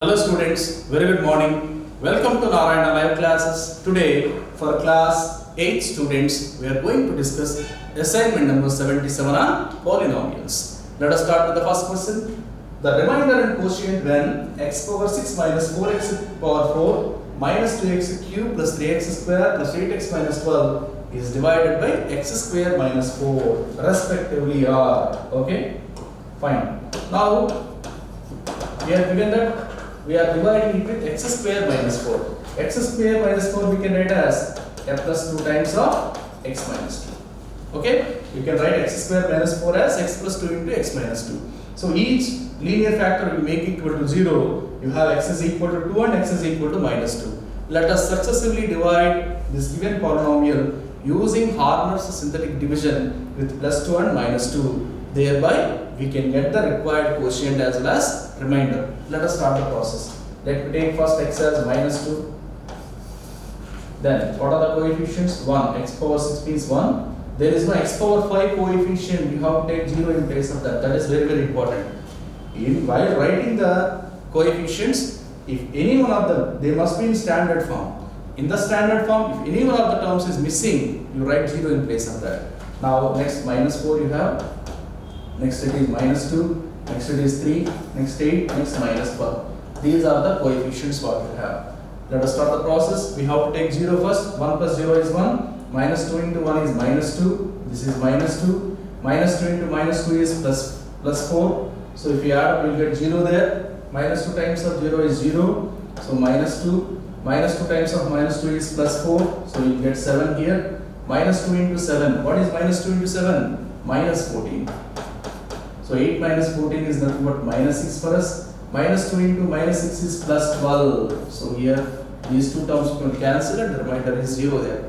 Hello students, very good morning. Welcome to Narayana Live Classes. Today for class 8 students, we are going to discuss assignment number 77 on polynomials. Let us start with the first question. The remainder and quotient when x power 6 minus 4x power 4 minus 2x cube plus 3x square plus 8x minus 12 is divided by x square minus 4 respectively are. Okay, fine. Now we are given that we are dividing it with x square minus 4. X square minus 4 we can write as a plus 2 times of x minus 2. Okay? You can write x square minus 4 as x plus 2 into x minus 2. So each linear factor will make equal to 0. You have x is equal to 2 and x is equal to minus 2. Let us successively divide this given polynomial using Harmer's synthetic division with plus 2 and minus 2. Thereby we can get the required quotient as well as remainder. Let us start the process. Let me take first x as minus 2. Then what are the coefficients? 1. X power 6 means 1. There is no x power 5 coefficient. You have to take 0 in place of that. That is very, very important. While writing the coefficients, if any one of them, they must be in standard form. In the standard form, if any one of the terms is missing, you write 0 in place of that. Now next minus 4 you have. Next it is minus 2, next it is 3, next 8, next minus 12. These are the coefficients what we have. Let us start the process. We have to take 0 first. 1 plus 0 is 1. Minus 2 into 1 is minus 2. This is minus 2. Minus 2 into minus 2 is plus 4. So if we add, we will get 0 there. Minus 2 times of 0 is 0. So minus 2. Minus 2 times of minus 2 is plus 4. So we will get 7 here. Minus 2 into 7. What is minus 2 into 7? Minus 14. So 8 minus 14 is nothing but minus 6 for us. Minus 2 into minus 6 is plus 12. So here these two terms will cancel and the remainder is 0 there.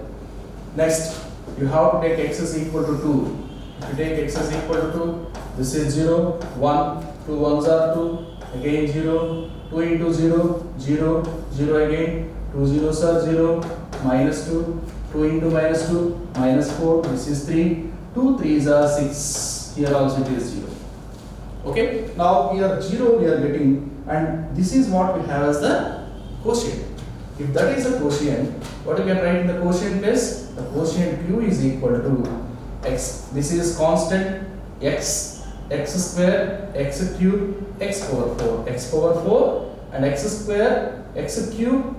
Next, you have to take x is equal to 2. If you take x is equal to 2, this is 0, 1, 2 ones are 2, again 0, 2 into 0, 0, 0 again, 2 zeros are 0, minus 2, 2 into minus 2, minus 4, this is 3, 2 threes are 6, here also it is 0. Okay, now here 0 we are getting, and this is what we have as the quotient. If that is a quotient, what you can write in the quotient place? The quotient q is equal to x. This is constant x square, x cube, x power 4. X power 4 and x square, x cube,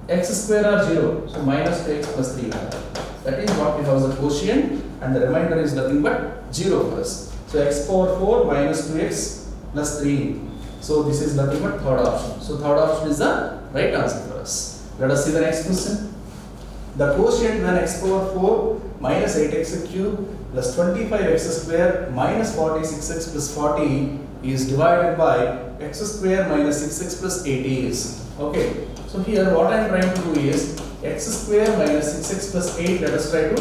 x square are 0. So minus 2x plus 3. That is what we have as a quotient, and the remainder is nothing but 0 for us. So x power 4 minus 2x plus 3. So this is nothing but third option. So third option is the right answer for us. Let us see the next question. The quotient when x power 4 minus 8x cube plus 25x square minus 46x plus 40 is divided by x square minus 6x plus 80 is. Okay. So here what I am trying to do is x square minus 6x plus 8. Let us try to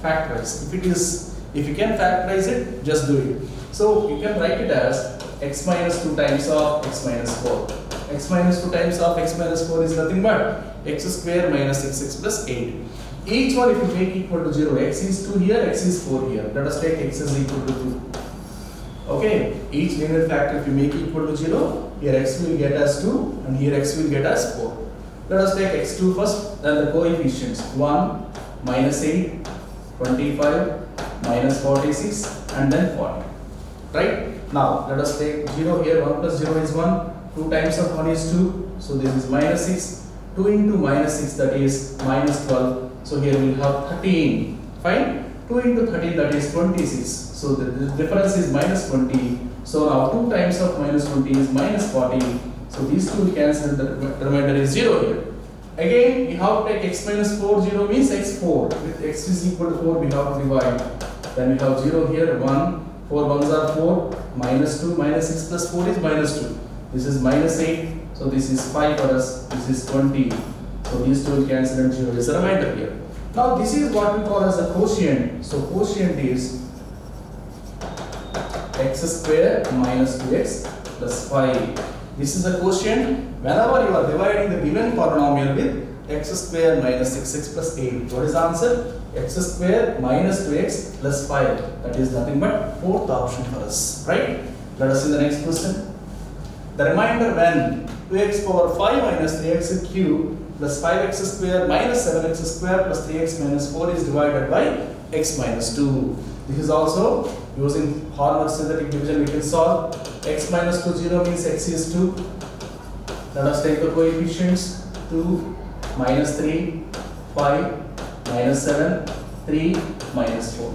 factorize. If you can factorize it, just do it. So you can write it as x minus 2 times of x minus 4. X minus 2 times of x minus 4 is nothing but x square minus 6x plus 8. Each one if you make equal to 0, x is 2 here, x is 4 here. Let us take x is equal to 2. Okay, each linear factor if you make equal to 0, here x will get as 2 and here x will get as 4. Let us take x2 first, then the coefficients 1, minus 8, 25, minus 46 and then 40. Right? Now let us take 0 here. 1 plus 0 is 1. 2 times of 1 is 2. So this is minus 6. 2 into minus 6, that is minus 12. So here we will have 13. Fine? 2 into 13, that is 26. So the difference is minus 20. So now 2 times of minus 20 is minus 40. So these two will cancel, the remainder is 0 here. Again, we have to take x minus 4, 0 means x4. With x is equal to 4, we have to divide. Then we have 0 here, 1, 4 ones are 4, minus 2, minus 6 plus 4 is minus 2. This is minus 8, so this is 5 for us, this is 20. So these two will cancel and 0 is a remainder here. Now this is what we call as a quotient. So quotient is x square minus 2x plus 5. This is a quotient whenever you are dividing the given polynomial with x square minus 6x plus 8. What is the answer? X square minus 2x plus 5. That is nothing but fourth option for us. Right? Let us see the next question. The remainder when 2x power 5 minus 3x cube plus 5x square minus 7x square plus 3x minus 4 is divided by x minus 2. This is also using Horner synthetic division we can solve. X minus 2 0 means x is 2. Let us take the coefficients. 2 minus 3 5 minus 7 3 minus 4.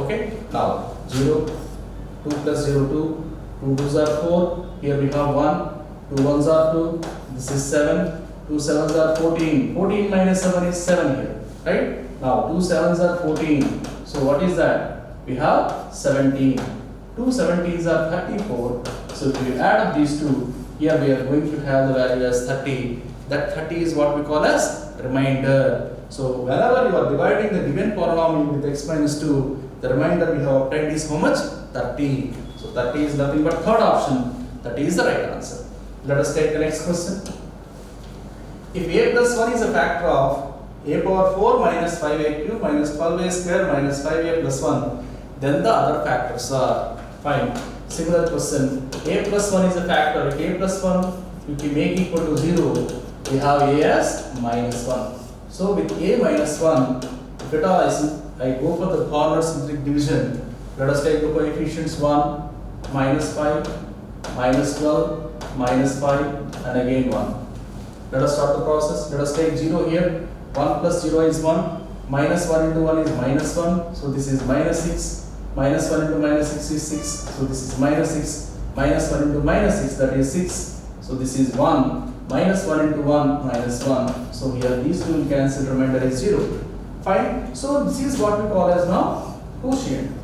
Okay, now 0 2 plus 0 2 2 2s are 4. Here we have 1 2 1s are 2. This is 7 2 7s are 14. 14 minus 7 is 7 here, right? Now 2 7s are 14. So what is that? We have 17. 2 17s are 34. So if we add up these two, here we are going to have the value as 30. That 30 is what we call as remainder. So whenever you are dividing the given polynomial with x minus 2, the remainder we have obtained is how much? 30. So 30 is nothing but third option. 30 is the right answer. Let us take the next question. If a plus 1 is a factor of a power 4 minus 5a cube minus 12a square minus 5a plus 1, then the other factors are fine. Similar question. A plus 1 is a factor. If a plus 1 you can make equal to 0, we have a as minus 1. So with a minus 1, if at all I go for the Horner synthetic division, let us take the coefficients 1, minus 5, minus 12, minus 5 and again 1. Let us start the process. Let us take 0 here. 1 plus 0 is 1. Minus 1 into 1 is minus 1. So this is minus 6. Minus 1 into minus 6 is 6. So this is minus 6. Minus 1 into minus 6, that is 6. So this is 1. Minus 1 into 1, minus 1. So here these two will cancel, remainder is 0. Fine. So this is what we call as now quotient.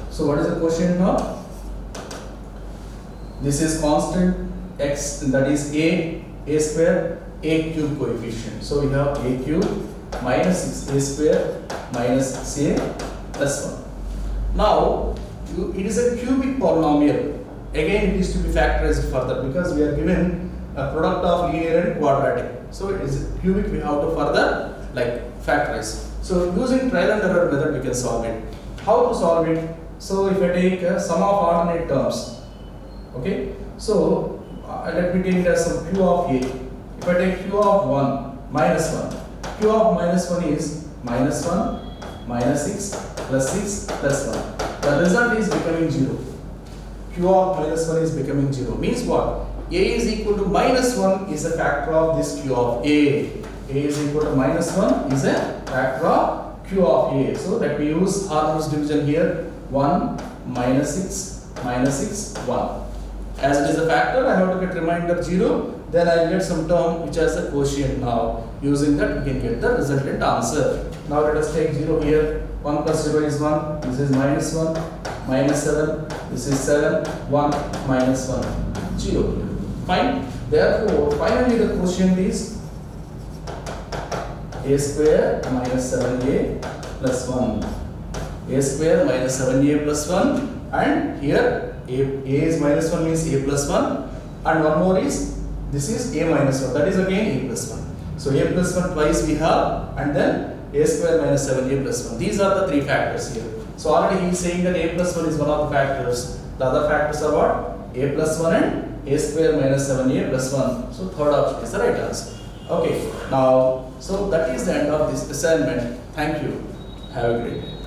So what is the quotient now? This is constant x, that is a square, a cube coefficient. So we have a cube minus 6a square minus 6a plus 1. Now it is a cubic polynomial. Again it is to be factorized further because we are given a product of linear and quadratic. So it is cubic, we have to further factorize. So using trial and error method we can solve it. How to solve it? So if I take sum of alternate terms, okay, so let me take as some q of a. If I take q of 1 minus 1, q of minus 1 is minus 1 minus 6 plus 6 plus 1. The result is becoming 0. Q of minus 1 is becoming 0. Means what? A is equal to minus 1 is a factor of this q of a. A is equal to minus 1 is a factor of q of a. So let me use Horner's division here. 1 minus 6 minus 6 1. As it is a factor, I have to get remainder 0. Then I will get some term which has a quotient now. Using that we can get the resultant answer. Now let us take 0 here. 1 plus 0 is 1. This is minus 1. Minus 7. This is 7. 1 minus 1. 0. Fine. Therefore, finally the quotient is a square minus 7a plus 1. A square minus 7a plus 1. And here a is minus 1 means a plus 1. And one more is, this is a minus 1. That is again a plus 1. So a plus 1 twice we have, and then a square minus 7a plus 1. These are the three factors here. So already he is saying that a plus 1 is one of the factors. The other factors are what? A plus 1 and a square minus 7a plus 1. So third option is the right answer. Okay, now, so that is the end of this assignment. Thank you. Have a great day.